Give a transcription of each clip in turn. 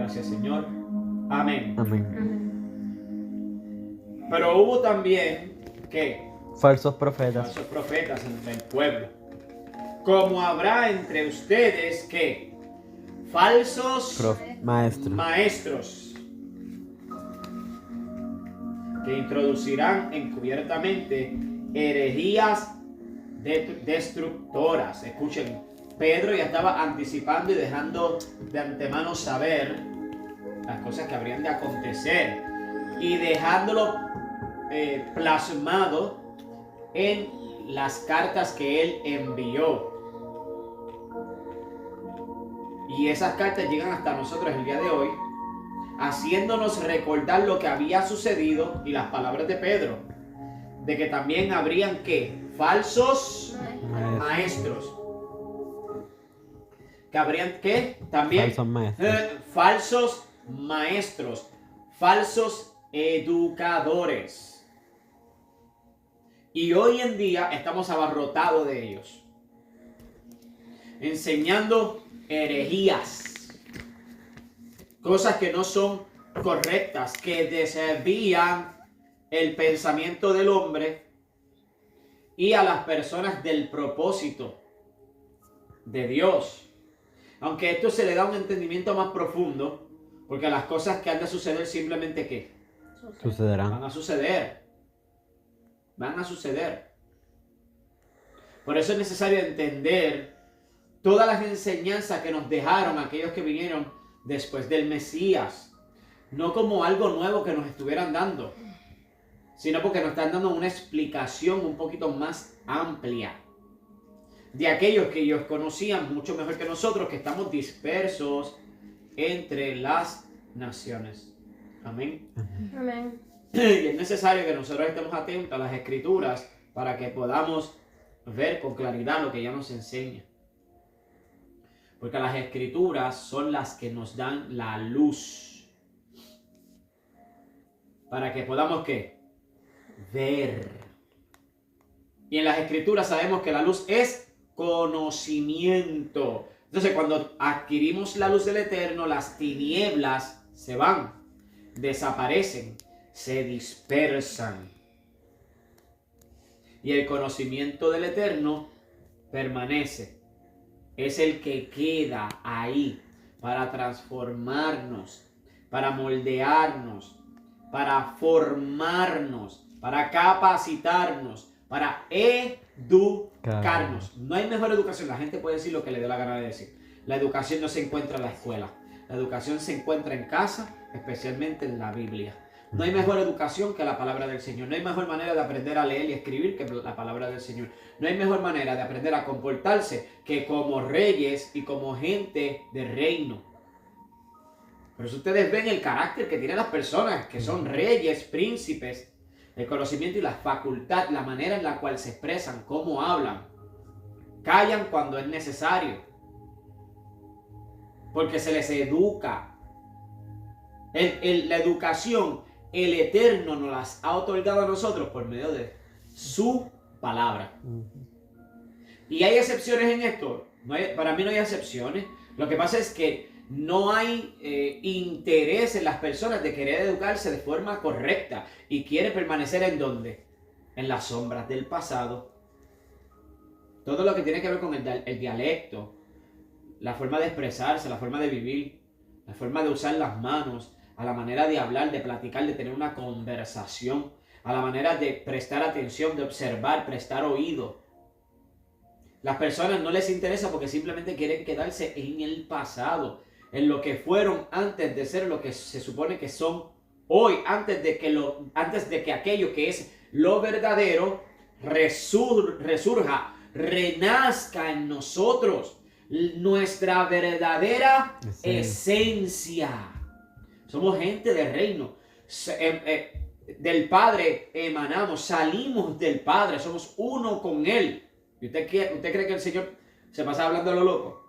gracias, Señor. Amén. Amén. Pero hubo también, ¿qué? Falsos profetas. Falsos profetas entre el pueblo. Como habrá entre ustedes, ¿qué? Falsos maestros que introducirán encubiertamente herejías destructoras. Escuchen, Pedro ya estaba anticipando y dejando de antemano saber las cosas que habrían de acontecer y dejándolo plasmado en las cartas que él envió. Y esas cartas llegan hasta nosotros el día de hoy, haciéndonos recordar lo que había sucedido y las palabras de Pedro, de que también habrían ¿qué? Falsos maestros. Que habrían ¿qué? También falsos maestros, falsos educadores. Y hoy en día estamos abarrotados de ellos, enseñando herejías, cosas que no son correctas, que desvían el pensamiento del hombre y a las personas del propósito de Dios. Aunque esto se le da un entendimiento más profundo, porque las cosas que han de suceder simplemente ¿qué? Sucederán. Van a suceder. Van a suceder. Por eso es necesario entender todas las enseñanzas que nos dejaron aquellos que vinieron después del Mesías. No como algo nuevo que nos estuvieran dando, sino porque nos están dando una explicación un poquito más amplia de aquellos que ellos conocían mucho mejor que nosotros, que estamos dispersos entre las naciones. Amén. Amén. Y es necesario que nosotros estemos atentos a las Escrituras para que podamos ver con claridad lo que ella nos enseña. Porque las Escrituras son las que nos dan la luz. Para que podamos ¿qué? Ver. Y en las Escrituras sabemos que la luz es conocimiento. Entonces cuando adquirimos la luz del Eterno, las tinieblas se van, desaparecen, se dispersan. Y el conocimiento del Eterno permanece. Es el que queda ahí para transformarnos, para moldearnos, para formarnos, para capacitarnos, para educarnos. No hay mejor educación. La gente puede decir lo que le dé la gana de decir. La educación no se encuentra en la escuela. La educación se encuentra en casa, especialmente en la Biblia. No hay mejor educación que la palabra del Señor. No hay mejor manera de aprender a leer y escribir que la palabra del Señor. No hay mejor manera de aprender a comportarse que como reyes y como gente de reino. Por eso ustedes ven el carácter que tienen las personas que son reyes, príncipes, el conocimiento y la facultad, la manera en la cual se expresan, cómo hablan. Callan cuando es necesario, porque se les educa. La educación, el Eterno nos las ha otorgado a nosotros por medio de su palabra. ¿Y hay excepciones en esto? Para mí no hay excepciones. Lo que pasa es que no hay interés en las personas de querer educarse de forma correcta y quiere permanecer ¿en dónde? En las sombras del pasado. Todo lo que tiene que ver con el dialecto, la forma de expresarse, la forma de vivir, la forma de usar las manos, a la manera de hablar, de platicar, de tener una conversación, a la manera de prestar atención, de observar, prestar oído. Las personas no les interesa porque simplemente quieren quedarse en el pasado, en lo que fueron antes de ser lo que se supone que son hoy, antes de que aquello que es lo verdadero resurja, renazca en nosotros, nuestra verdadera esencia. Somos gente de reino, del Padre emanamos, salimos del Padre, somos uno con Él. ¿Y usted cree que el Señor se pasa hablando a lo loco?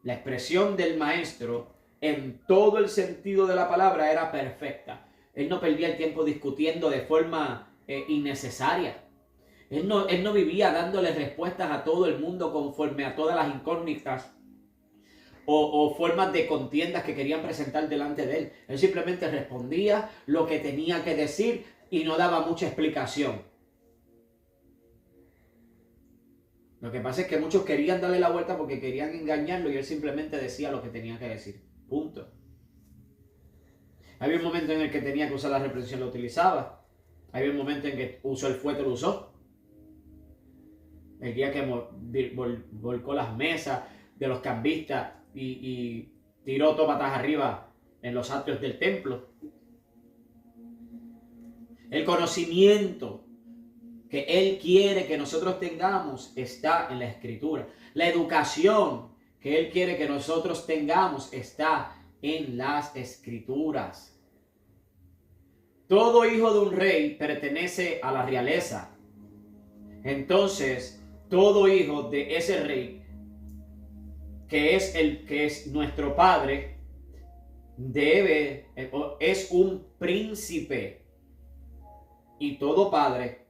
La expresión del Maestro en todo el sentido de la palabra era perfecta. Él no perdía el tiempo discutiendo de forma innecesaria. Él no vivía dándole respuestas a todo el mundo conforme a todas las incógnitas o formas de contiendas que querían presentar delante de él. Él simplemente respondía lo que tenía que decir y no daba mucha explicación. Lo que pasa es que muchos querían darle la vuelta porque querían engañarlo y él simplemente decía lo que tenía que decir. Punto. Había un momento en el que tenía que usar la reprensión, lo utilizaba. Había un momento en que usó el fuete, lo usó. El día que volcó las mesas de los cambistas y tiró todo patas arriba en los atrios del templo. El conocimiento que Él quiere que nosotros tengamos está en la Escritura. La educación que Él quiere que nosotros tengamos está en las Escrituras. Todo hijo de un rey pertenece a la realeza. Entonces, todo hijo de ese rey, que es nuestro padre, es un príncipe. Y todo padre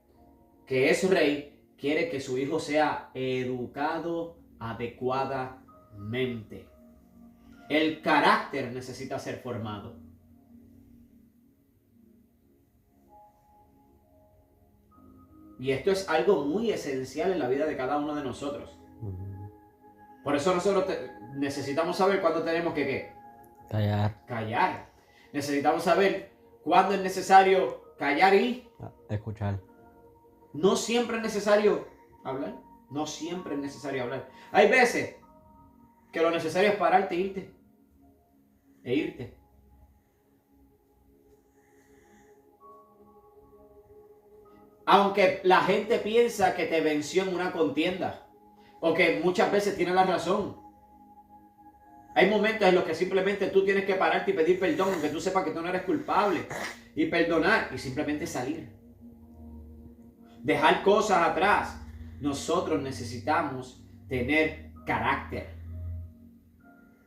que es rey quiere que su hijo sea educado adecuadamente. El carácter necesita ser formado. Y esto es algo muy esencial en la vida de cada uno de nosotros. Por eso nosotros necesitamos saber cuándo tenemos que ¿qué? Callar. Necesitamos saber cuándo es necesario callar y escuchar. No siempre es necesario hablar. No siempre es necesario hablar. Hay veces que lo necesario es pararte e irte. Aunque la gente piensa que te venció en una contienda, o que muchas veces tiene la razón. Hay momentos en los que simplemente tú tienes que pararte y pedir perdón, aunque tú sepas que tú no eres culpable, y perdonar, y simplemente salir. Dejar cosas atrás. Nosotros necesitamos tener carácter.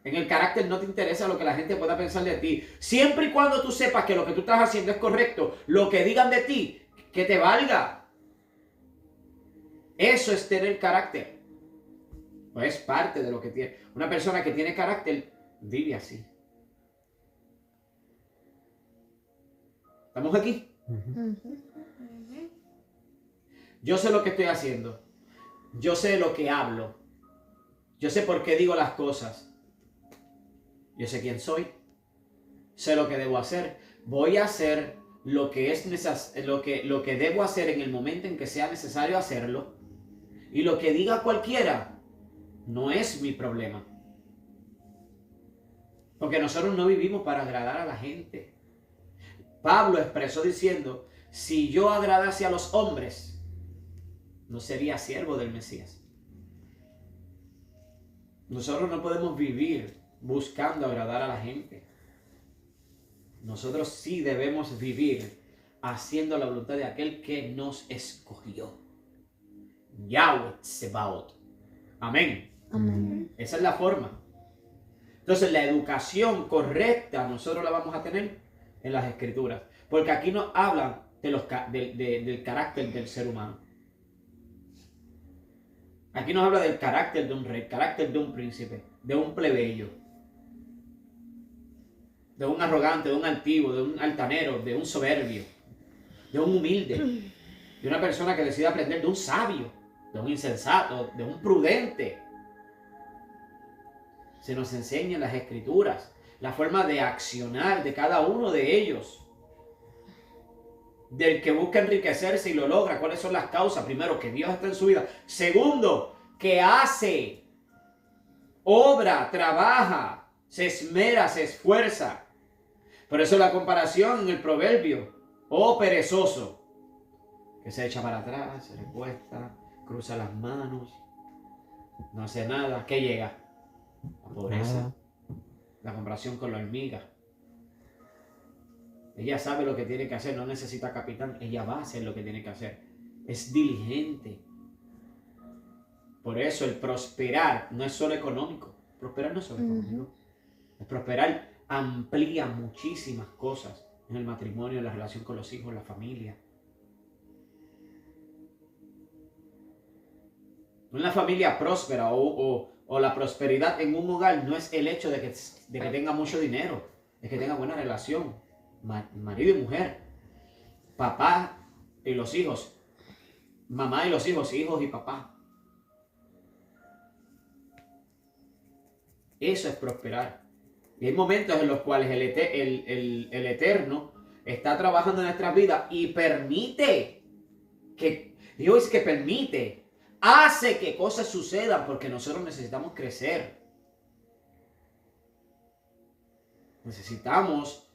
En el carácter no te interesa lo que la gente pueda pensar de ti. Siempre y cuando tú sepas que lo que tú estás haciendo es correcto, lo que digan de ti, que te valga. Eso es tener carácter. Pues es parte de lo que tiene. Una persona que tiene carácter vive así. ¿Estamos aquí? Yo sé lo que estoy haciendo. Yo sé lo que hablo. Yo sé por qué digo las cosas. Yo sé quién soy. Sé lo que debo hacer. Voy a hacer lo que es lo que debo hacer en el momento en que sea necesario hacerlo. Y lo que diga cualquiera no es mi problema. Porque nosotros no vivimos para agradar a la gente. Pablo expresó diciendo, si yo agradase a los hombres, no sería siervo del Mesías. Nosotros no podemos vivir buscando agradar a la gente. Nosotros sí debemos vivir haciendo la voluntad de aquel que nos escogió. Yahweh Sebaot. Amén. Amén. Esa es la forma. Entonces la educación correcta nosotros la vamos a tener en las Escrituras. Porque aquí nos hablan del carácter del ser humano. Aquí nos habla del carácter de un rey, carácter de un príncipe, de un plebeyo, de un arrogante, de un altivo, de un altanero, de un soberbio, de un humilde, de una persona que decide aprender, de un sabio, de un insensato, de un prudente. Se nos enseña en las Escrituras la forma de accionar de cada uno de ellos. Del que busca enriquecerse y lo logra, cuáles son las causas. Primero, que Dios está en su vida. Segundo, que hace, obra, trabaja, se esmera, se esfuerza. Por eso la comparación en el proverbio, oh perezoso, que se echa para atrás, se recuesta, cruza las manos, no hace nada. ¿Qué llega? La pobreza. La comparación con la hormiga. Ella sabe lo que tiene que hacer, no necesita capitán, ella va a hacer lo que tiene que hacer. Es diligente. Por eso el prosperar no es solo económico. Prosperar no es solo económico. El prosperar amplía muchísimas cosas en el matrimonio, en la relación con los hijos, la familia. Una familia próspera o o la prosperidad en un hogar no es el hecho de que tenga mucho dinero, es que tenga buena relación, marido y mujer, papá y los hijos, mamá y los hijos, hijos y papá. Eso es prosperar. Y hay momentos en los cuales el Eterno está trabajando en nuestras vidas y permite que, Dios que permite, hace que cosas sucedan porque nosotros necesitamos crecer. Necesitamos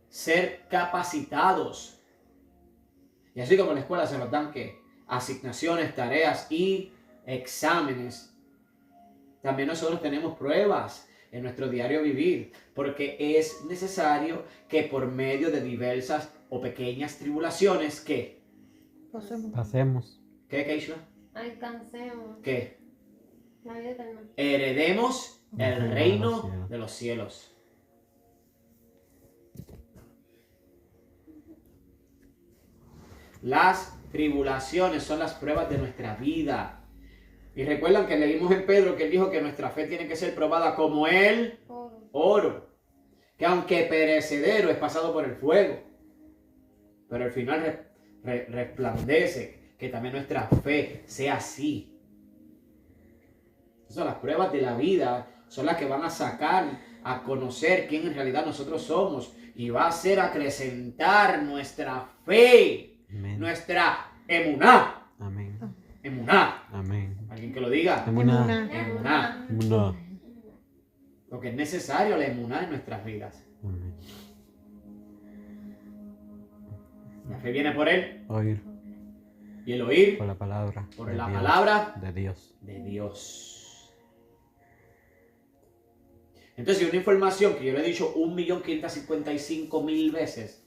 ser capacitados. Y así como en la escuela se nos dan que asignaciones, tareas y exámenes, también nosotros tenemos pruebas en nuestro diario vivir, porque es necesario que por medio de diversas o pequeñas tribulaciones, ¿qué? Pasemos. ¿Qué, Keishla? Alcancemos ¿Qué? la vida eterna. Heredemos el reino de los cielos. Las tribulaciones son las pruebas de nuestra vida. Y recuerdan que leímos en Pedro que él dijo que nuestra fe tiene que ser probada como el oro, que aunque perecedero es pasado por el fuego, pero al final resplandece. Que también nuestra fe sea así. Entonces, las pruebas de la vida son las que van a sacar a conocer quién en realidad nosotros somos y va a hacer acrecentar nuestra fe, Amén. nuestra emuná. Amén. Emuná. Amén. ¿Alguien que lo diga? Emuná. Emuná. Emuná. Porque es necesario la emuná en nuestras vidas. Amén. La fe viene por él Oír y el oír por la palabra. por de la Dios, palabra de Dios. de Dios. Entonces, una información que yo le he dicho 1.555.000 veces,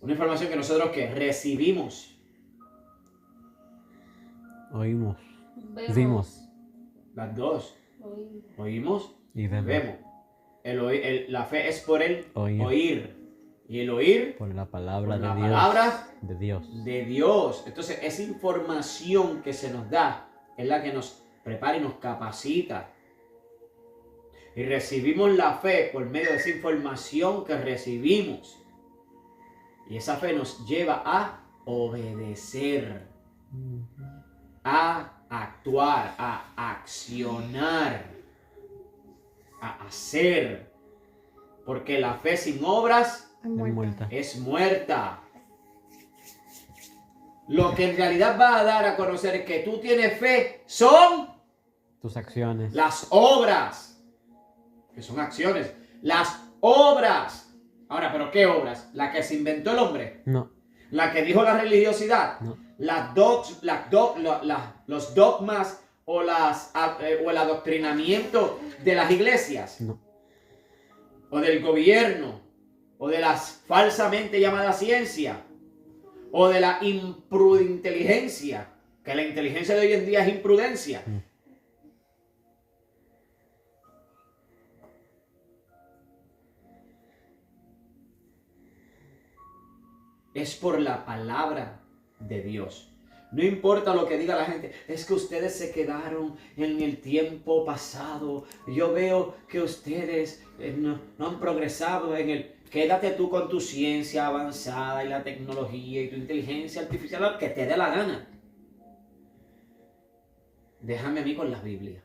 una información que nosotros que recibimos, Oímos. Vemos. Vimos. las dos, Oímos. oímos Y vemos. vemos. La fe es por el Oír. oír. Y el oír Por la palabra por de la Dios. palabra De Dios. de Dios. Entonces, esa información que se nos da es la que nos prepara y nos capacita. Y recibimos la fe por medio de esa información que recibimos. Y esa fe nos lleva a obedecer, a actuar, a accionar, a hacer. Porque la fe sin obras Es muerta. es muerta. Lo que en realidad va a dar a conocer que tú tienes fe son Tus acciones. las obras, que son acciones, las obras. Ahora, ¿pero qué obras? ¿La que se inventó el hombre? No. ¿La que dijo la religiosidad? No. Los dogmas o el adoctrinamiento de las iglesias, No. o del gobierno, o de las falsamente llamadas ciencia, o de la imprudinteligencia, que la inteligencia de hoy en día es imprudencia. Es por la palabra de Dios. No importa lo que diga la gente, es que ustedes se quedaron en el tiempo pasado. Yo veo que ustedes no han progresado en el... Quédate tú con tu ciencia avanzada y la tecnología y tu inteligencia artificial, lo que te dé la gana. Déjame a mí con la Biblia.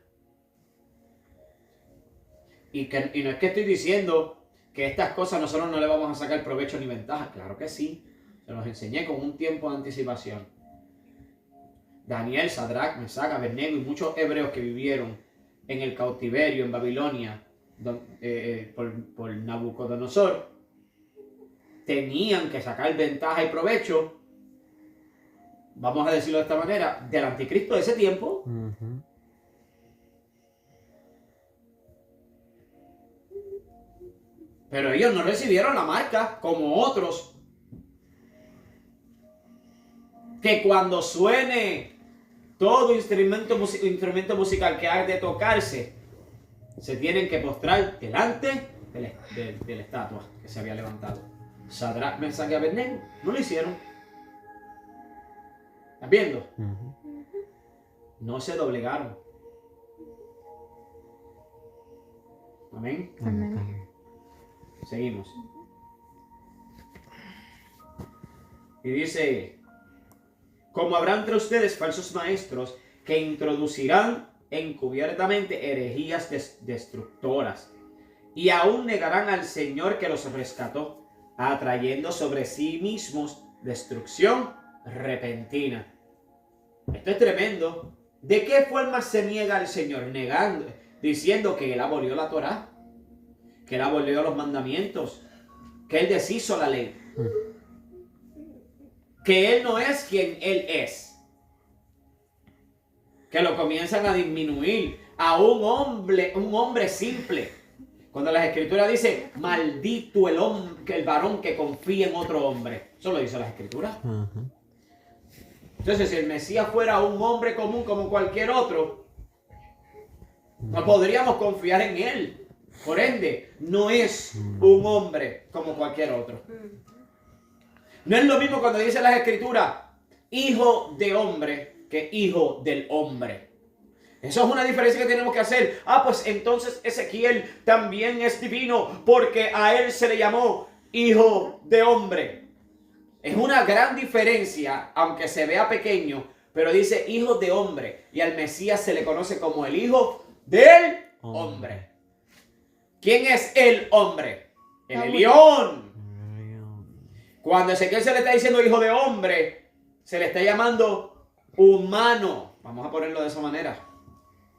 Y no es que estoy diciendo que estas cosas nosotros no le vamos a sacar provecho ni ventaja. Claro que sí. Se los enseñé con un tiempo de anticipación. Daniel, Sadrach, Mesach, Abednego y muchos hebreos que vivieron en el cautiverio en Babilonia por Nabucodonosor tenían que sacar ventaja y provecho, vamos a decirlo de esta manera, del anticristo de ese tiempo. Ujú. Pero ellos no recibieron la marca como otros, que cuando suene todo instrumento musical que ha de tocarse, se tienen que postrar delante de la estatua que se había levantado. Sadrach, Mesach y Abednego no lo hicieron. ¿Estás viendo? Ujú. No se doblegaron. Amén. Amén. Seguimos. Y dice, como habrá entre ustedes falsos maestros que introducirán encubiertamente herejías destructoras y aún negarán al Señor que los rescató, atrayendo sobre sí mismos destrucción repentina. Esto es tremendo. ¿De qué forma se niega al Señor? Negando, diciendo que Él abolió la Torá, que Él abolió los mandamientos, que Él deshizo la ley, que Él no es quien Él es, que lo comienzan a disminuir a un hombre simple. Cuando las Escrituras dicen, maldito el varón que confía en otro hombre. Eso lo dice las Escrituras. Entonces, si el Mesías fuera un hombre común como cualquier otro, no podríamos confiar en Él. Por ende, no es un hombre como cualquier otro. No es lo mismo cuando dice las Escrituras, hijo de hombre, que hijo del hombre. Eso es una diferencia que tenemos que hacer. Pues entonces Ezequiel también es divino porque a él se le llamó hijo de hombre. Es una gran diferencia, aunque se vea pequeño, pero dice hijo de hombre y al Mesías se le conoce como el hijo del hombre. ¿Quién es el hombre? El Elión. Cuando Ezequiel se le está diciendo hijo de hombre, se le está llamando humano. Vamos a ponerlo de esa manera.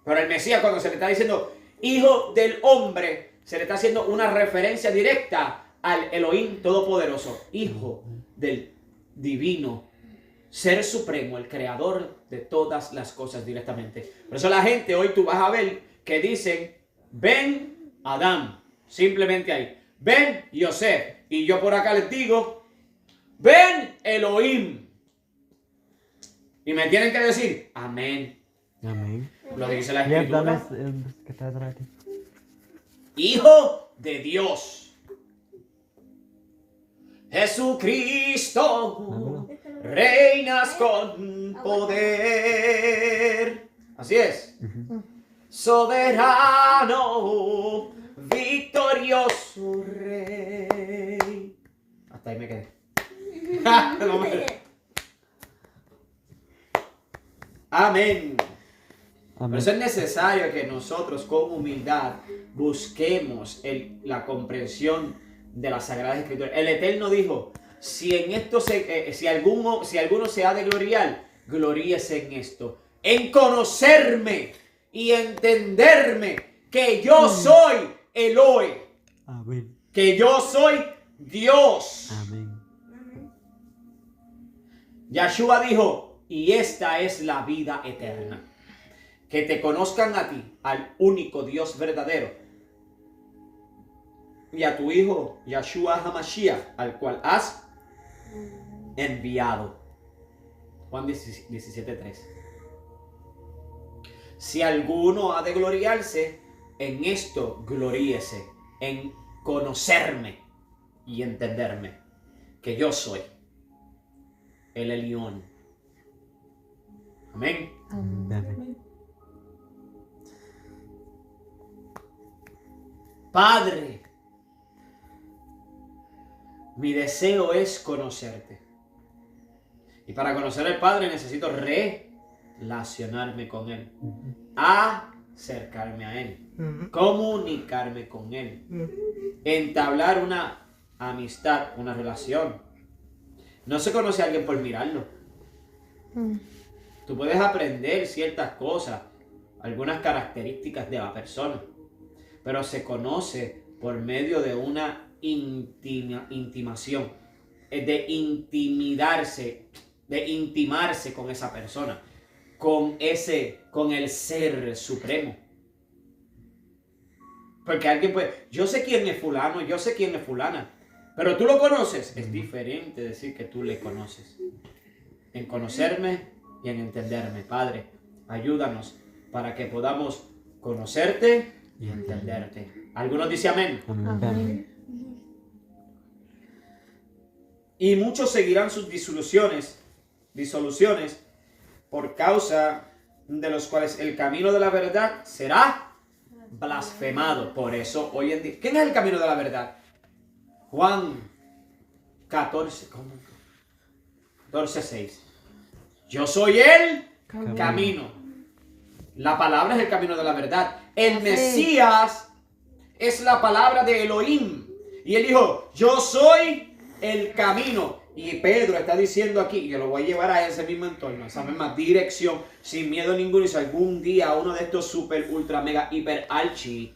Pero el Mesías, cuando se le está diciendo hijo del hombre, se le está haciendo una referencia directa al Elohim Todopoderoso, hijo del divino Ser Supremo, el creador de todas las cosas directamente. Por eso la gente hoy tú vas a ver que dicen, ven Adán, simplemente ahí. Ven Yosef. Y yo por acá les digo, ven Elohim. Y me tienen que decir, amén. Amén. Lo dice la Ya, Escritura. dame que está atrás de ti. Hijo de Dios. Jesucristo, reinas con poder. Así es. Soberano, victorioso Rey. Hasta ahí me quedé. No me- Amén. Por eso es necesario que nosotros con humildad busquemos la comprensión de las Sagradas Escrituras. El Eterno dijo, si en esto si alguno se ha de gloriar, gloríese en esto, en conocerme y entenderme que yo soy Elohim, Amén. que yo soy Dios. Amén. Yahshua dijo, y esta es la vida eterna, que te conozcan a ti, al único Dios verdadero, y a tu Hijo, Yahshua HaMashiach, al cual has enviado. Juan 17:3. Si alguno ha de gloriarse, en esto gloríese, en conocerme y entenderme, que yo soy el Elión. Amén. Amén. Padre, mi deseo es conocerte. Y para conocer al Padre necesito relacionarme con Él, acercarme a Él, comunicarme con Él, entablar una amistad, una relación. No se conoce a alguien por mirarlo. Tú puedes aprender ciertas cosas, algunas características de la persona, pero se conoce por medio de una intimación, de intimarse con esa persona, con el Ser Supremo. Porque alguien puede, yo sé quién es fulano, yo sé quién es fulana, pero tú lo conoces. Es diferente decir que tú le conoces. En conocerme y en entenderme. Padre, ayúdanos para que podamos conocerte y entenderte. Algunos dicen amén. Amén. Y muchos seguirán sus disoluciones por causa de los cuales el camino de la verdad será blasfemado. Por eso hoy en día, ¿quién es el camino de la verdad? Juan 14, ¿cómo? 14:6. Yo soy el camino. La palabra es el camino de la verdad. El Mesías es la palabra de Elohim. Y él dijo, yo soy el camino. Y Pedro está diciendo aquí, y yo lo voy a llevar a ese mismo entorno, a esa misma dirección, sin miedo ninguno. Y si algún día uno de estos super, ultra, mega, hiper, archi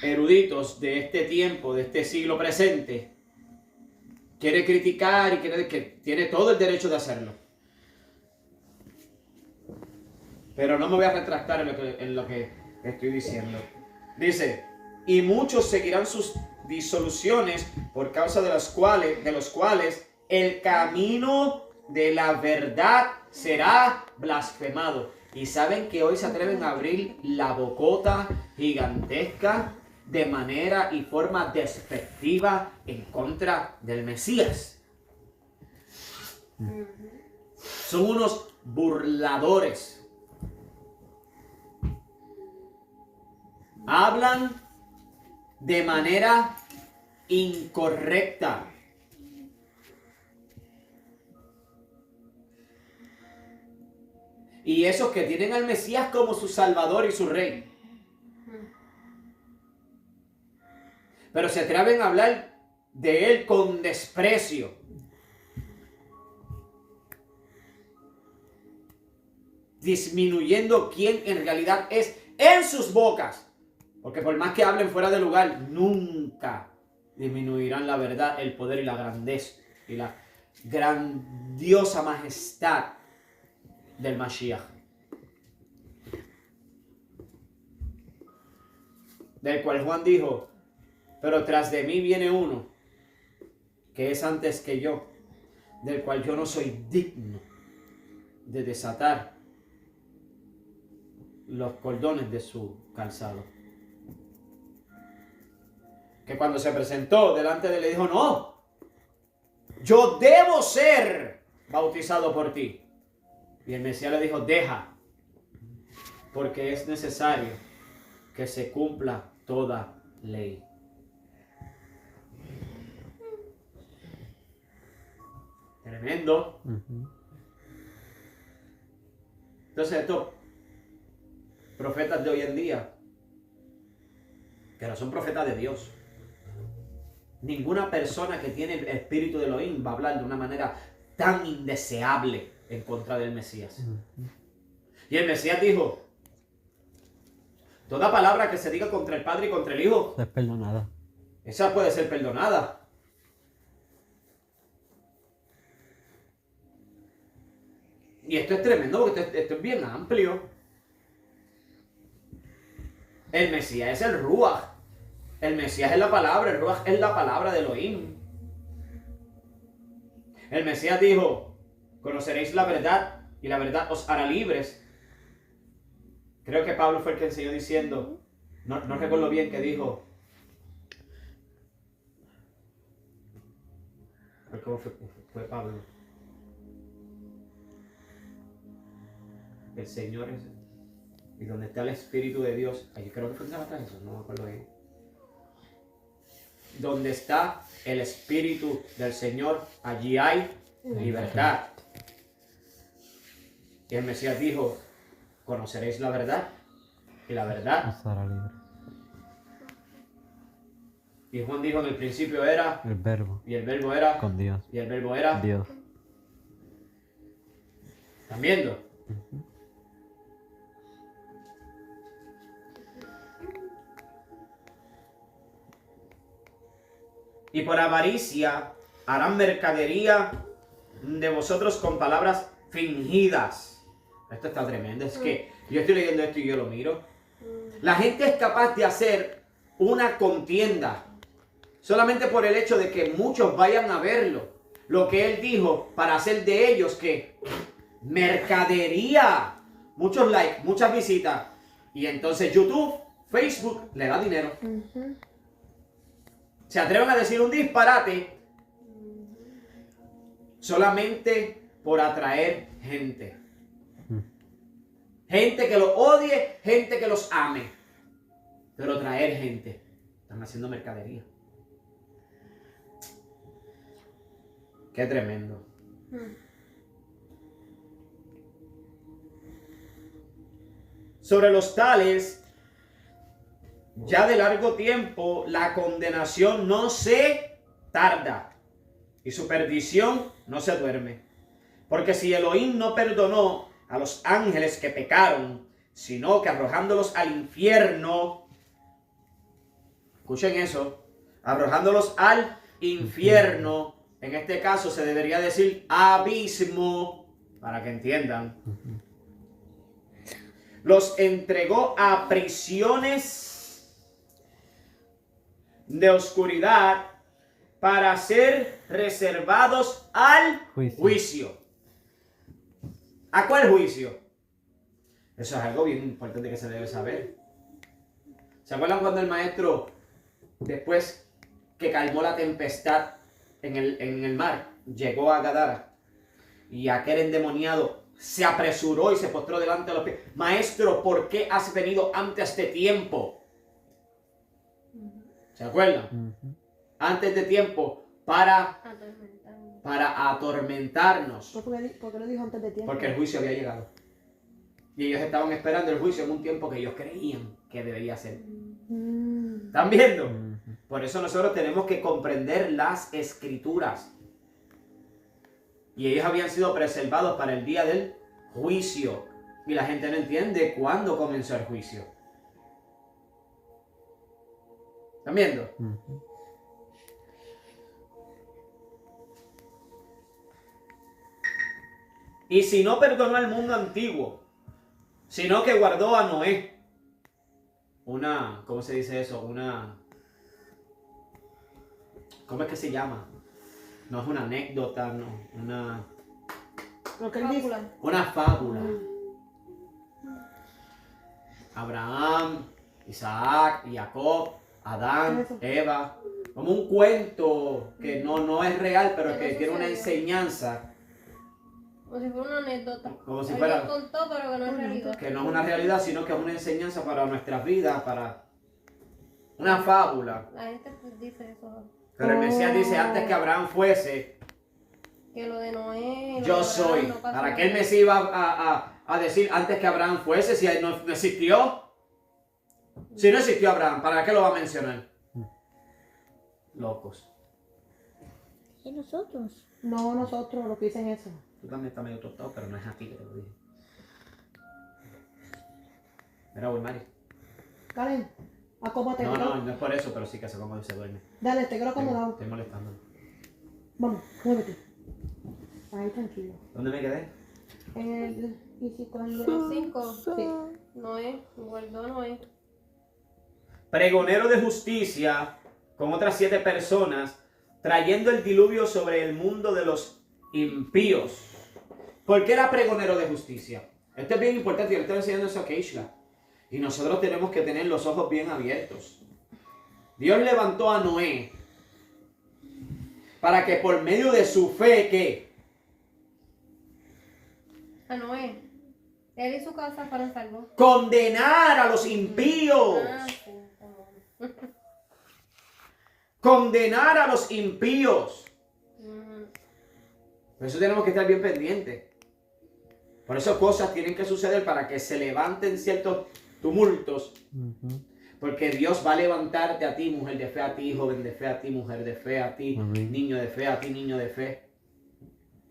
eruditos de este tiempo, de este siglo presente, quiere criticar y quiere que tiene todo el derecho de hacerlo. Pero no me voy a retractar en lo que estoy diciendo. Dice, y muchos seguirán sus disoluciones por causa de los cuales el camino de la verdad será blasfemado. Y saben que hoy se atreven a abrir la bocota gigantesca de manera y forma despectiva en contra del Mesías. Son unos burladores. Hablan de manera incorrecta. Y esos que tienen al Mesías como su Salvador y su Rey. Pero se atreven a hablar de Él con desprecio. Disminuyendo quién en realidad es en sus bocas. Porque por más que hablen fuera de lugar, nunca disminuirán la verdad, el poder y la grandeza y la grandiosa majestad del Mashiach. Del cual Juan dijo, pero tras de mí viene uno que es antes que yo, del cual yo no soy digno de desatar los cordones de su calzado. Que cuando se presentó delante de él le dijo, no, yo debo ser bautizado por ti. Y el Mesías le dijo, deja, porque es necesario que se cumpla toda ley. Tremendo. Entonces estos profetas de hoy en día, que no son profetas de Dios, ninguna persona que tiene el espíritu de Elohim va a hablar de una manera tan indeseable en contra del Mesías. Y el Mesías dijo, toda palabra que se diga contra el Padre y contra el Hijo es perdonada. Esa puede ser perdonada. Y esto es tremendo porque esto es bien amplio. El Mesías es el Ruach. El Mesías es la palabra, el Ruach es la palabra de Elohim. El Mesías dijo, conoceréis la verdad y la verdad os hará libres. Creo que Pablo fue el que enseñó diciendo, no recuerdo bien que dijo, ¿cómo fue Pablo? El Señor es, y donde está el Espíritu de Dios, yo creo que fue eso, no me acuerdo bien. Donde está el Espíritu del Señor, allí hay libertad. Y el Mesías dijo, conoceréis la verdad y la verdad Os hará libre. Y Juan dijo en el principio era El verbo. y el verbo era Con Dios. y el verbo era Dios. ¿Están viendo? Y por avaricia harán mercadería de vosotros con palabras fingidas. Esto está tremendo. Es que yo estoy leyendo esto y yo lo miro. La gente es capaz de hacer una contienda solamente por el hecho de que muchos vayan a verlo. Lo que él dijo para hacer de ellos que mercadería. Muchos likes, muchas visitas. Y entonces YouTube, Facebook le da dinero. Se atreven a decir un disparate solamente por atraer gente. Gente que los odie, gente que los ame. pero traer gente. Están haciendo mercadería. Qué tremendo. Sobre los tales, ya de largo tiempo, la condenación no se tarda y su perdición no se duerme. Porque si Elohim no perdonó a los ángeles que pecaron, sino que arrojándolos al infierno, escuchen eso, arrojándolos al infierno, en este caso se debería decir abismo, para que entiendan, los entregó a prisiones de oscuridad para ser reservados al juicio. ¿A cuál juicio? Eso es algo bien importante que se debe saber. ¿Se acuerdan cuando el maestro, después que calmó la tempestad en el mar, llegó a Gadara y aquel endemoniado se apresuró y se postró delante de los pies? Maestro, ¿por qué has venido antes de tiempo? ¿Se acuerdan? Antes de tiempo para atormentarnos. ¿Por qué lo dijo antes de tiempo? Porque el juicio había llegado. Y ellos estaban esperando el juicio en un tiempo que ellos creían que debería ser. ¿Están viendo? Por eso nosotros tenemos que comprender las escrituras. Y ellos habían sido preservados para el día del juicio. Y la gente no entiende cuándo comenzó el juicio. ¿Están viendo? Y si no perdonó al mundo antiguo, sino que guardó a Noé, ¿cómo se dice eso? ¿Cómo es que se llama? No es una anécdota, no, una fábula. Abraham, Isaac, Jacob, Adán, Eva, como un cuento que no es real, pero que tiene una enseñanza. Como si fuera una anécdota. Como si fuera. Alguien contó, pero que no es realidad. Que no es una realidad, sino que es una enseñanza para nuestras vidas, para una fábula. La gente pues dice eso. Pero el Mesías dice, antes que Abraham fuese, Que lo de Noé. yo soy. No pasó ¿Para qué el nada. Mesías iba a decir antes que Abraham fuese si no existió? Si no existió Abraham, ¿para qué lo va a mencionar? Locos. ¿Y nosotros? No, nosotros, los que dicen eso. Tú también estás medio tostado, pero no es a ti que te lo dije. Mira, voy, Mari. Karen, acómate. No es por eso, pero sí que se acomoda y se duerme. Dale, te quiero acomodado. Estoy molestando. Vamos, muévete. Ahí, tranquilo. ¿Dónde me quedé? Y si cuando... Los 5. Sí. Noé. Guardó a Noé. Pregonero de justicia con otras 7 personas, trayendo el diluvio sobre el mundo de los impíos. ¿Por qué era pregonero de justicia? Esto es bien importante, yo le estoy enseñando eso a Keishla. Y nosotros tenemos que tener los ojos bien abiertos. Dios levantó a Noé para que por medio de su fe, ¿qué? A Noé. Él y su casa fueron salvos. Condenar a los impíos. Sí, también. Condenar a los impíos. Ujú. Por eso tenemos que estar bien pendientes. Por eso cosas tienen que suceder para que se levanten ciertos tumultos. Porque Dios va a levantarte a ti, mujer de fe, a ti, joven de fe, a ti, mujer de fe, a ti, niño de fe, a ti, niño de fe.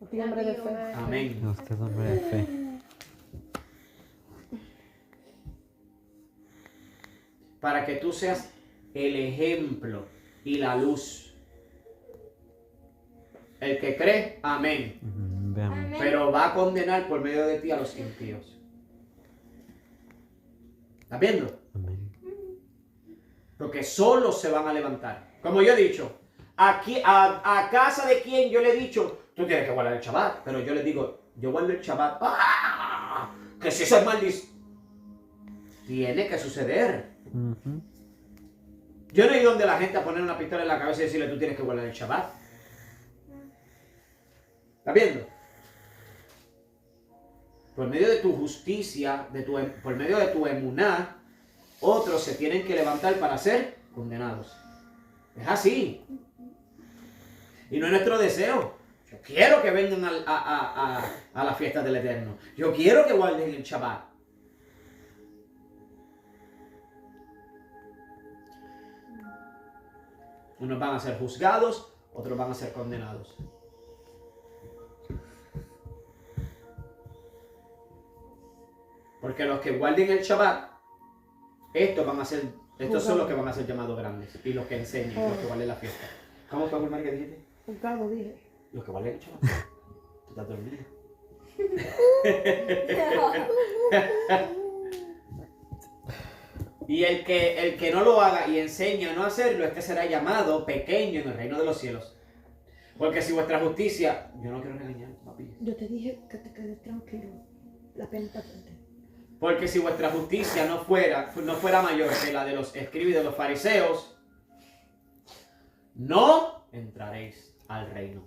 A ti, hombre de fe. Amén. Usted es hombre de fe. Para que tú seas el ejemplo y la luz. El que cree, amén. Veamos. Pero va a condenar por medio de ti a los impíos. ¿Estás viendo? Amén. Porque solos se van a levantar. Como yo he dicho, aquí a casa de quien yo le he dicho, tú tienes que guardar el Shabbat. Pero yo le digo, yo guardo el Shabbat. ¡Ah! Que si eso es maldición. Tiene que suceder. Yo no he ido donde la gente a poner una pistola en la cabeza y decirle, tú tienes que guardar el Shabbat. ¿Estás viendo? Por medio de tu justicia, por medio de tu emuná, otros se tienen que levantar para ser condenados. Es así. Y no es nuestro deseo. Yo quiero que vengan a las fiestas del Eterno. Yo quiero que guarden el Shabbat. Unos van a ser juzgados, otros van a ser condenados. Porque los que guarden el Shabbat, estos son los que van a ser llamados grandes. Y los que enseñen, los que guarden la fiesta. ¿Cómo fue, Wilmar, que dijiste? Juzgado, dije. Los que guarden el Shabbat. Tú estás dormido. Y el que no lo haga y enseñe a no hacerlo, este será llamado pequeño en el reino de los cielos. Porque si vuestra justicia... Yo no quiero regañar, papi. Yo te dije que te quedes tranquilo. La pena está fuerte. Porque si vuestra justicia no fuera mayor que la de los escribas y de los fariseos, no entraréis al reino.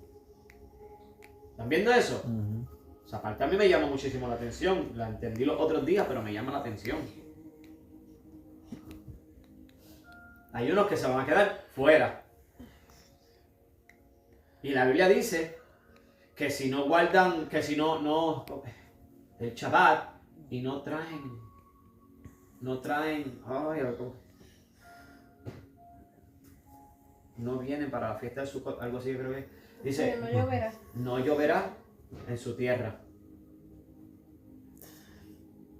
¿Están viendo eso? O sea, aparte a mí me llama muchísimo la atención. La entendí los otros días, pero me llama la atención. Hay unos que se van a quedar fuera. Y la Biblia dice que si no guardan, que si no el Shabbat y no traen, no vienen para la fiesta de Sukkot, algo así creo que dice, No lloverá. no lloverá en su tierra.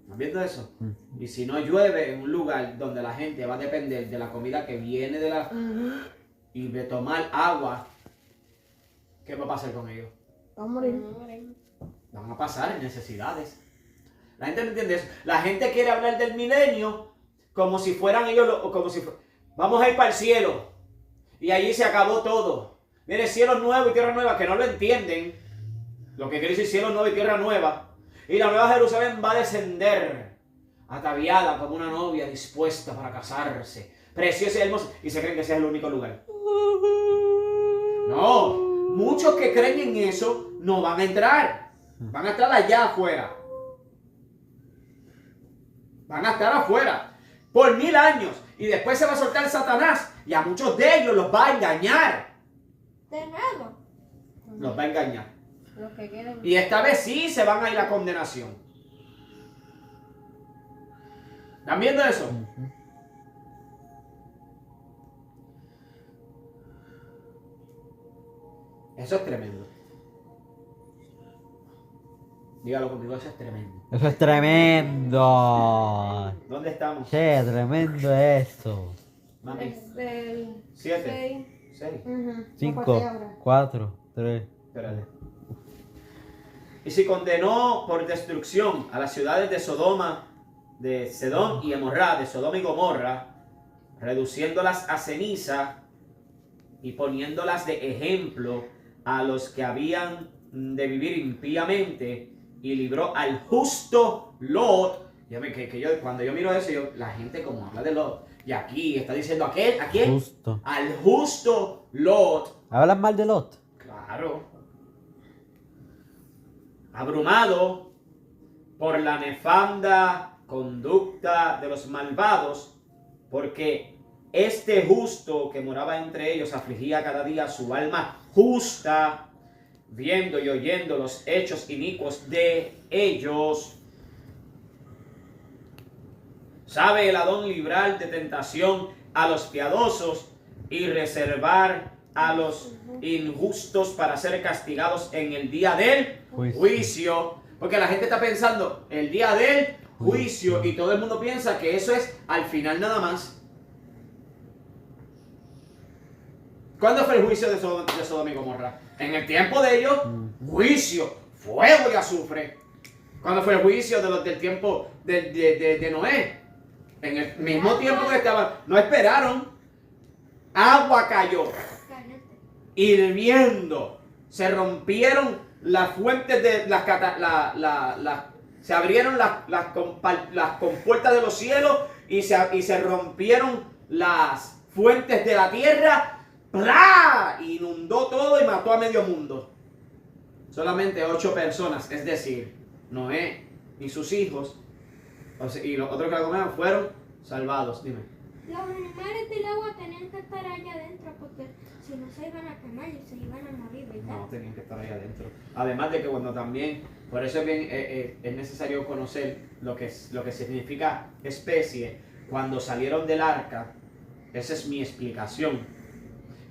¿Están viendo eso? Y si no llueve en un lugar donde la gente va a depender de la comida que viene y de tomar agua, ¿qué va a pasar con ellos? Vamos a morir. Van a pasar necesidades. La gente no entiende eso. La gente quiere hablar del milenio como si fueran ellos, vamos a ir para el cielo y allí se acabó todo. Viene cielo nuevo y tierra nueva, que no lo entienden. Lo que quiere decir cielo nuevo y tierra nueva. Y la nueva Jerusalén va a descender, ataviada como una novia dispuesta para casarse, preciosa y hermosa, y se creen que ese es el único lugar. No, muchos que creen en eso no van a entrar, van a estar allá afuera. Van a estar afuera por 1000 años, y después se va a soltar Satanás, y a muchos de ellos los va a engañar. De nuevo. Los va a engañar. Los que quieren. Y esta vez sí se van a ir a condenación. ¿Están viendo eso? Eso es tremendo. Dígalo conmigo, eso es tremendo. Eso es tremendo. ¿Dónde estamos? Che, tremendo eso. Mami. Es el 7, 6. 5, 4, 3. Espérale. Y si condenó por destrucción a las ciudades de Sodoma, de Sedón y Gomorra, de Sodoma y Gomorra, reduciéndolas a ceniza y poniéndolas de ejemplo a los que habían de vivir impíamente, y libró al justo Lot. Cuando yo miro eso, la gente como habla de Lot, y aquí está diciendo ¿a quién? Justo. Al justo Lot. ¿Hablan mal de Lot? Claro. Abrumado por la nefanda conducta de los malvados, porque este justo que moraba entre ellos afligía cada día su alma justa, viendo y oyendo los hechos inicuos de ellos. Sabe el Adón librar de tentación a los piadosos y reservar a los injustos para ser castigados en el día del juicio. Porque la gente está pensando el día del juicio y todo el mundo piensa que eso es al final nada más. ¿Cuándo fue el juicio de Sodoma y Gomorra? En el tiempo de ellos, juicio, fuego y azufre. ¿Cuándo fue el juicio del tiempo de Noé? En el mismo tiempo que estaban, no esperaron, agua cayó, hirviendo, se rompieron las fuentes de se abrieron las compuertas de los cielos y se rompieron las fuentes de la tierra. ¡Plá! Inundó todo y mató a medio mundo. Solamente 8 personas, es decir, Noé y sus hijos, y los otros que la comieron fueron Salvados, dime. Los animales del agua tenían que estar allá adentro porque si no se iban a quemar y se iban a morir, ¿verdad? No, tenían que estar ahí adentro. Además de que cuando también, por eso es, bien, es necesario conocer lo que significa especie. Cuando salieron del arca, esa es mi explicación.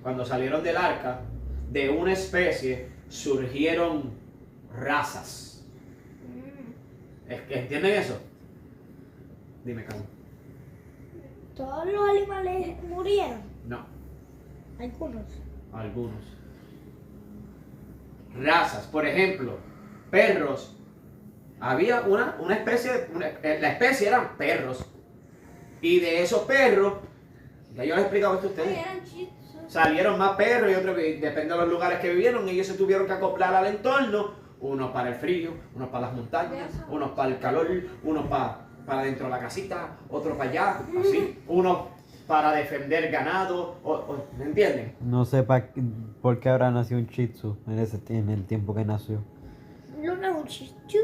Cuando salieron del arca, de una especie surgieron razas. ¿Entienden eso? Dime, Carlos. Todos los animales murieron. No, Algunos. algunos. Razas, por ejemplo, perros. Había una especie, la especie eran perros. Y de esos perros, ya yo les he explicado esto a ustedes, Eran chistes. salieron más perros y otros, depende de los lugares que vivieron, ellos se tuvieron que acoplar al entorno. Unos para el frío, unos para las montañas, unos para el calor, unos para dentro de la casita, otros para allá, así. Unos para defender ganado, ¿me entienden? No sé por qué habrá nacido un Shih Tzu en el tiempo que nació. Luna es un chichu.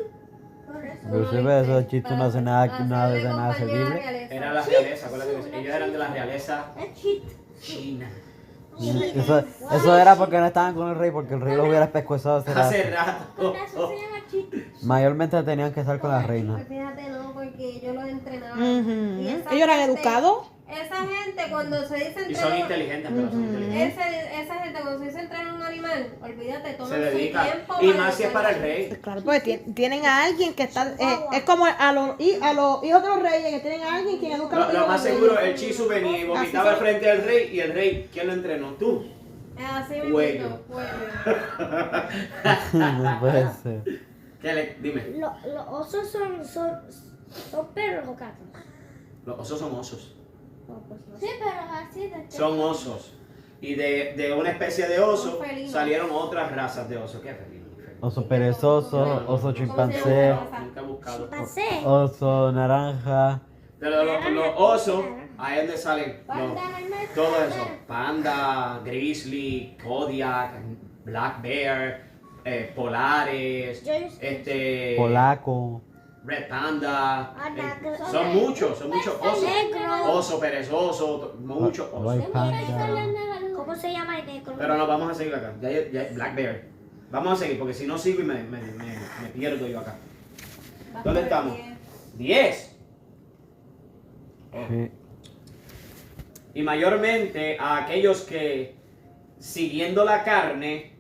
Por eso. Pero si ves, esos Shih Tzu no hacen nada de nada servible. Era la realeza, acuérdate que ellos eran de la realeza Es chit. china. Eso era porque no estaban con el rey, porque el rey los hubiera pescuezado Hace rato. Por eso se llama chit. Mayormente tenían que estar con la reina. Pues fíjate, no, porque yo los entrenaba. Ujú. Y esa Ellos eran gente- educados. Esa gente cuando se dice Y son entrenar, inteligentes, pero son inteligentes. esa gente cuando se dice entrenar un animal, olvídate, todo Se su dedica. tiempo. Y más si es para el educarlo. rey. Claro, pues tienen a alguien que está. Es como a los hijos de los reyes que tienen a alguien quien educa a los Lo hijos más de los seguro, reyes. el Chisu venía y vomitaba al frente del rey. Y el rey, ¿quién lo entrenó? Tú. Así Cuello. mismo, cuello. No puede ser. Dime. Los osos son perros o gatos. Los osos son osos. Sí, pero así de Son osos. Y de una especie de oso Un felino. salieron otras razas de osos. ¿Qué felino? Oso perezoso, oso chimpancé, Nunca he buscado. Pasé. oso naranja. Pero los osos, ahí es donde salen Panda, normal, todo panda. eso. Panda, grizzly, Kodiak, black bear, polares, Polaco. red panda. Anda, que Son muchos osos. negro. Oso perezoso, muchos osos. White panda. ¿Cómo se llama el negro? Pero no, vamos a seguir acá. Ya, black bear. Vamos a seguir, porque si no sigo y me pierdo yo acá. ¿Dónde estamos? 10. Sí. Y mayormente a aquellos que, siguiendo la carne,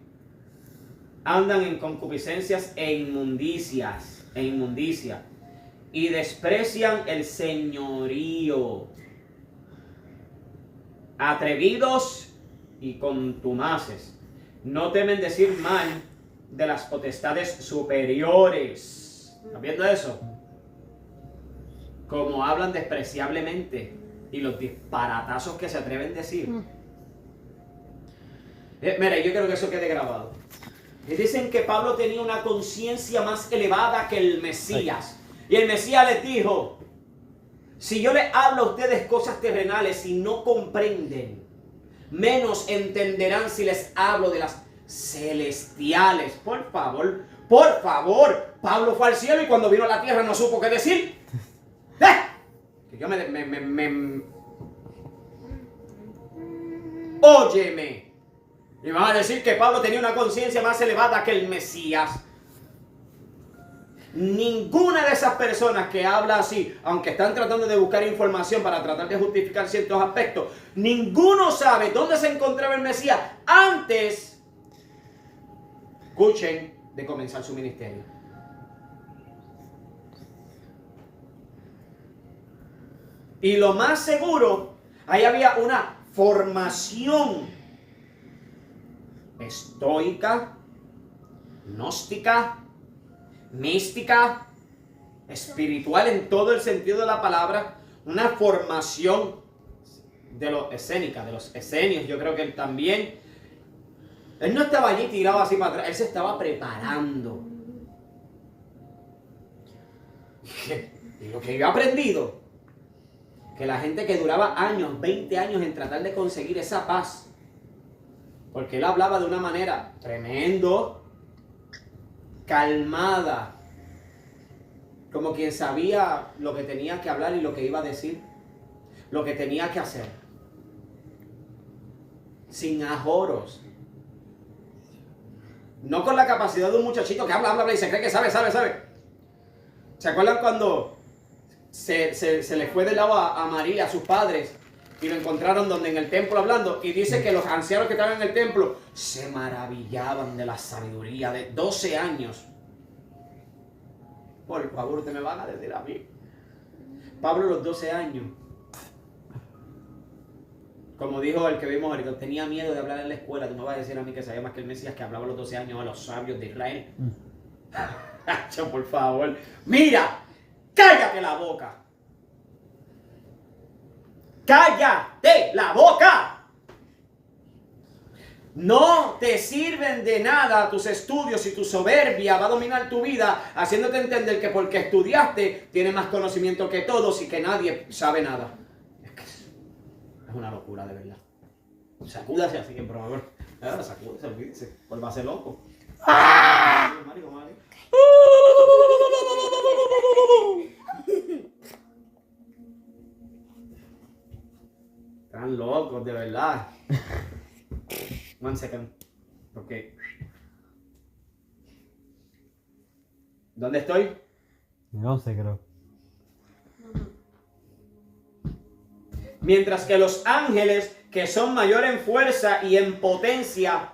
andan en concupiscencias e inmundicia, y desprecian el señorío, atrevidos y contumaces, no temen decir mal de las potestades superiores. ¿Estás viendo eso? Como hablan despreciablemente y los disparatazos que se atreven a decir. Mira, yo quiero que eso quede grabado. Y dicen que Pablo tenía una conciencia más elevada que el Mesías. Y el Mesías les dijo, si yo les hablo a ustedes cosas terrenales y no comprenden, menos entenderán si les hablo de las celestiales. Por favor, Pablo fue al cielo y cuando vino a la tierra no supo qué decir. Que yo Óyeme. Y van a decir que Pablo tenía una conciencia más elevada que el Mesías. Ninguna de esas personas que habla así, aunque están tratando de buscar información para tratar de justificar ciertos aspectos, ninguno sabe dónde se encontraba el Mesías antes, escuchen, de comenzar su ministerio. Y lo más seguro, ahí había una formación estoica, gnóstica, mística, espiritual en todo el sentido de la palabra, una formación de los escénica, de los escenios. Yo creo que él también, él no estaba allí tirado así para atrás, él se estaba preparando. Y lo que yo he aprendido, que la gente que duraba años, 20 años en tratar de conseguir esa paz, porque él hablaba de una manera tremendo, calmada, como quien sabía lo que tenía que hablar y lo que iba a decir. lo que tenía que hacer. Sin ajoros. No con la capacidad de un muchachito que habla y se cree que sabe. ¿Se acuerdan cuando se le fue del agua a María, a sus padres, y lo encontraron donde en el templo hablando? Y dice que los ancianos que estaban en el templo se maravillaban de la sabiduría de 12 años. Por favor, te me van a decir a mí. Pablo a los 12 años, como dijo el que vimos ahorita, tenía miedo de hablar en la escuela. Tú me vas a decir a mí que sabía más que el Mesías, que hablaba a los 12 años a los sabios de Israel. Por favor. Mira, cállate la boca. ¡Cállate la boca! No te sirven de nada tus estudios y tu soberbia va a dominar tu vida, haciéndote entender que porque estudiaste tienes más conocimiento que todos y que nadie sabe nada. Es una locura, de verdad. Sacúdase así, por favor. Sacúdase, olvídese. Vuelva a ser loco. Marico, madre. Están locos, de verdad. One second. Ok. ¿Dónde estoy? No sé, creo. Mientras que los ángeles, que son mayor en fuerza y en potencia,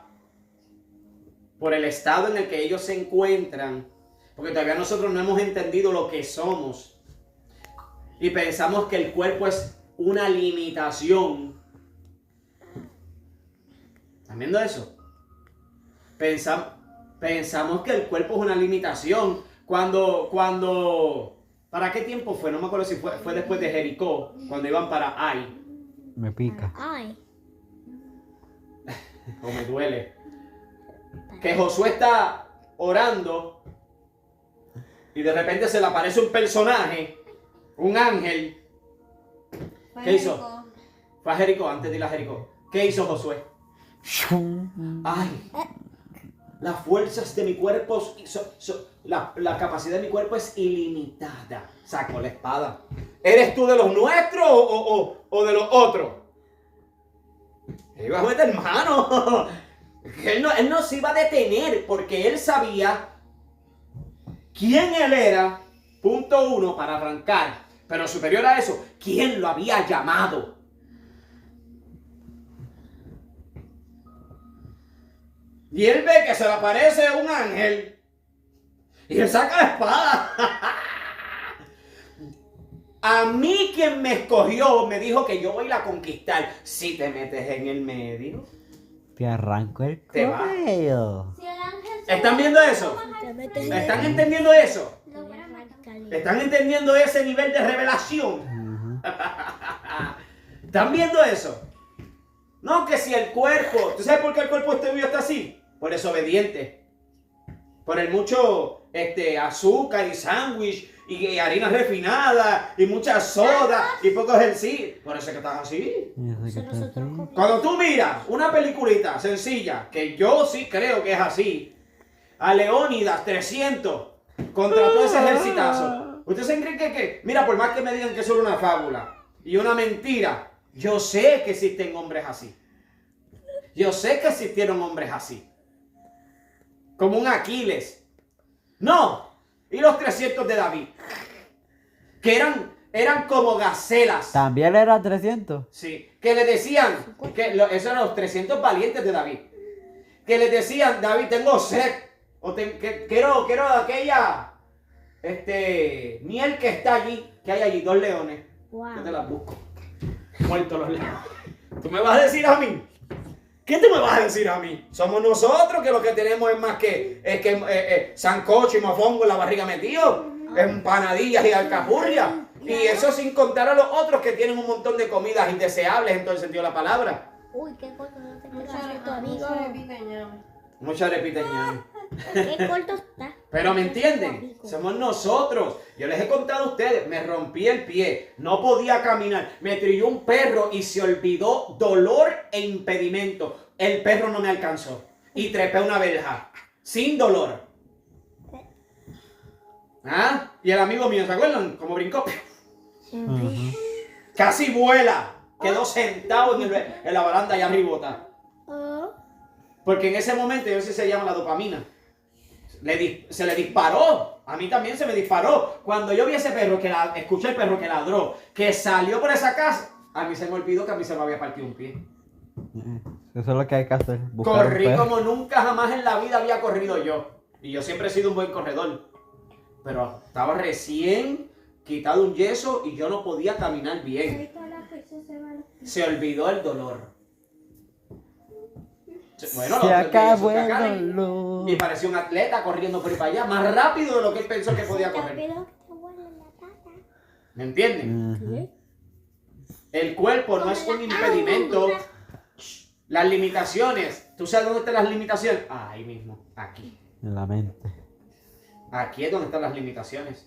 por el estado en el que ellos se encuentran, porque todavía nosotros no hemos entendido lo que somos, y pensamos que el cuerpo es una limitación. ¿Están viendo eso? Pensamos que el cuerpo es una limitación. Cuando ¿para qué tiempo fue? No me acuerdo si fue después de Jericó, cuando iban para Ai. Me pica. Ay. O me duele. Que Josué está orando y de repente se le aparece un personaje, un ángel. ¿Qué hizo? Fue a Jericó, antes de ir a Jericó. ¿Qué hizo Josué? Ay, las fuerzas de mi cuerpo, la capacidad de mi cuerpo es ilimitada. Sacó la espada. ¿Eres tú de los nuestros o de los otros? Iba a meter mano. Él no se iba a detener porque él sabía quién él era, punto uno, para arrancar. Pero superior a eso, quién lo había llamado. Y él ve que se le aparece un ángel y él saca la espada. A mí quien me escogió me dijo que yo voy a conquistar. Si te metes en el medio, Te arranco el Te va. cuello. Si el ángel ¿están viendo eso? ¿Están entendiendo eso? lo van a matar. ¿Están entendiendo ese nivel de revelación? Ujú. ¿Están viendo eso? No, que si el cuerpo... ¿Tú sabes por qué el cuerpo tuyo está así? Por desobediente. Por el mucho azúcar y sándwich y harina refinada y mucha soda y poco ejercicio. Por eso es que estás así. Yo sé que te frío. Cuando tú miras una peliculita sencilla, que yo sí creo que es así, a Leónidas 300 contra todo ese ejercitazo. ¿Ustedes creen que, mira, por más que me digan que es solo una fábula y una mentira, yo sé que existen hombres así. Yo sé que existieron hombres así. Como un Aquiles. No. Y los 300 de David. Que eran como gacelas. ¿También era 300? Sí. Que le decían, esos eran los 300 valientes de David. Que le decían, David, tengo sed. Quiero aquella miel que está allí. Que hay allí, 2 leones. Wow. Yo te las busco. Muertos los leones. ¿Tú me vas a decir a mí? ¿Qué tú me vas a decir a mí? Somos nosotros que lo que tenemos es más que sancocho y mofongo en la barriga metido, empanadillas y alcapurria. Y eso sin contar a los otros que tienen un montón de comidas indeseables en todo el sentido de la palabra. Uy, qué corto no te Mucha queda tu amigo. repita ñame. Mucha repita ñame. Qué corto está. Pero ¿me entienden? Somos nosotros. Yo les he contado a ustedes, me rompí el pie, no podía caminar, me trilló un perro y se olvidó dolor e impedimento. El perro no me alcanzó y trepé una verja, sin dolor. ¿Ah? Y el amigo mío, ¿se acuerdan? Como brincó. Ujú. Casi vuela. Quedó sentado en la baranda allá arribota. Porque en ese momento, yo no sé si se llama la dopamina. Se le disparó. A mí también se me disparó. Cuando yo vi ese perro, escuché el perro que ladró, que salió por esa casa, a mí se me olvidó que a mí se me había partido un pie. Eso es lo que hay que hacer. Buscar un Corrí perro. como nunca jamás en la vida había corrido yo. Y yo siempre he sido un buen corredor. Pero estaba recién quitado un yeso y yo no podía caminar bien. Ahorita la presión se va a los pies. Se olvidó el dolor. Bueno, Se lo acabó que hizo el Cacali, dolor. y parecía un atleta corriendo por ahí para allá, más rápido de lo que él pensó que podía correr. Rápido que te huele la tata. ¿Me entienden? Ujú. El cuerpo no es un impedimento. Las limitaciones. ¿Tú sabes dónde están las limitaciones? Ahí mismo, aquí. En la mente. Aquí es donde están las limitaciones.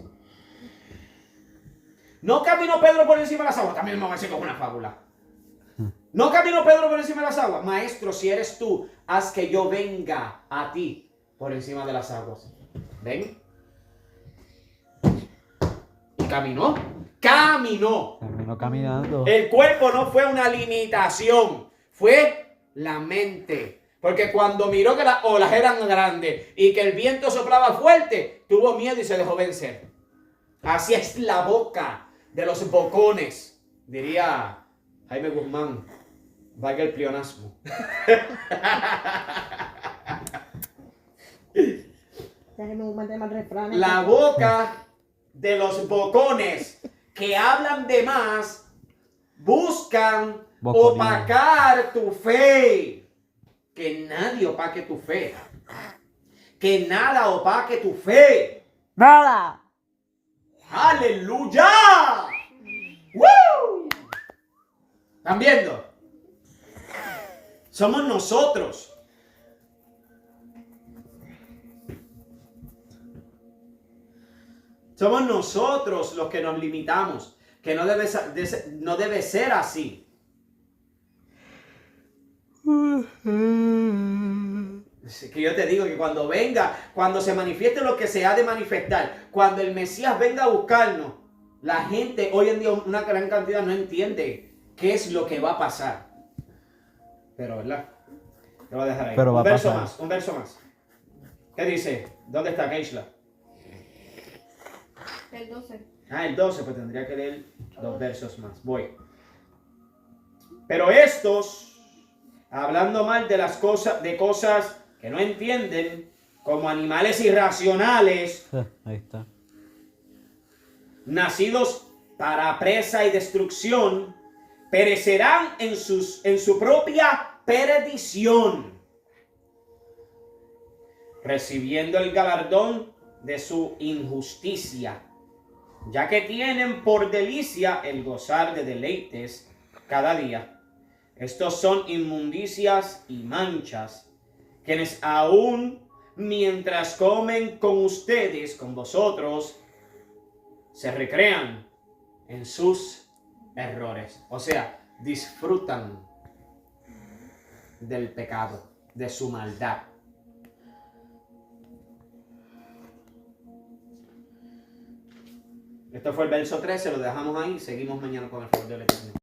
No caminó Pedro por encima de las aguas. También me va a decir como una fábula. No caminó Pedro por encima de las aguas. Maestro, si eres tú, haz que yo venga a ti por encima de las aguas. ¿Ven? Y caminó. Caminó. Terminó caminando. El cuerpo no fue una limitación. Fue la mente. Porque cuando miró que las olas eran grandes y que el viento soplaba fuerte, tuvo miedo y se dejó vencer. Así es la boca de los bocones, diría Jaime Guzmán. Valga el pleonasmo. Déjeme mantener más refranes. La boca de los bocones que hablan de más buscan Boconía. opacar tu fe. Que nadie opaque tu fe. Que nada opaque tu fe. ¡Nada! ¡Aleluya! ¡Woo! ¿Están viendo? Somos nosotros. Somos nosotros los que nos limitamos. Que no debe ser así. Que yo te digo que cuando venga, cuando se manifieste lo que se ha de manifestar, cuando el Mesías venga a buscarnos, la gente hoy en día, una gran cantidad, no entiende qué es lo que va a pasar. Pero, ¿verdad? Lo voy a dejar ahí. Pero va Un a verso pasar. más, un verso más. ¿Qué dice? ¿Dónde está Keishla? El 12. Ah, el 12, pues tendría que leer 2 versos más. Voy. Pero estos, hablando mal de las cosas, de cosas que no entienden, como animales irracionales, Ahí está. nacidos para presa y destrucción, perecerán en su propia perdición, recibiendo el galardón de su injusticia, ya que tienen por delicia el gozar de deleites cada día. Estos son inmundicias y manchas, quienes aún mientras comen con ustedes, con vosotros, se recrean en sus errores. O sea, disfrutan del pecado, de su maldad. Esto fue el verso 13, lo dejamos ahí, seguimos mañana con el favor del Eterno.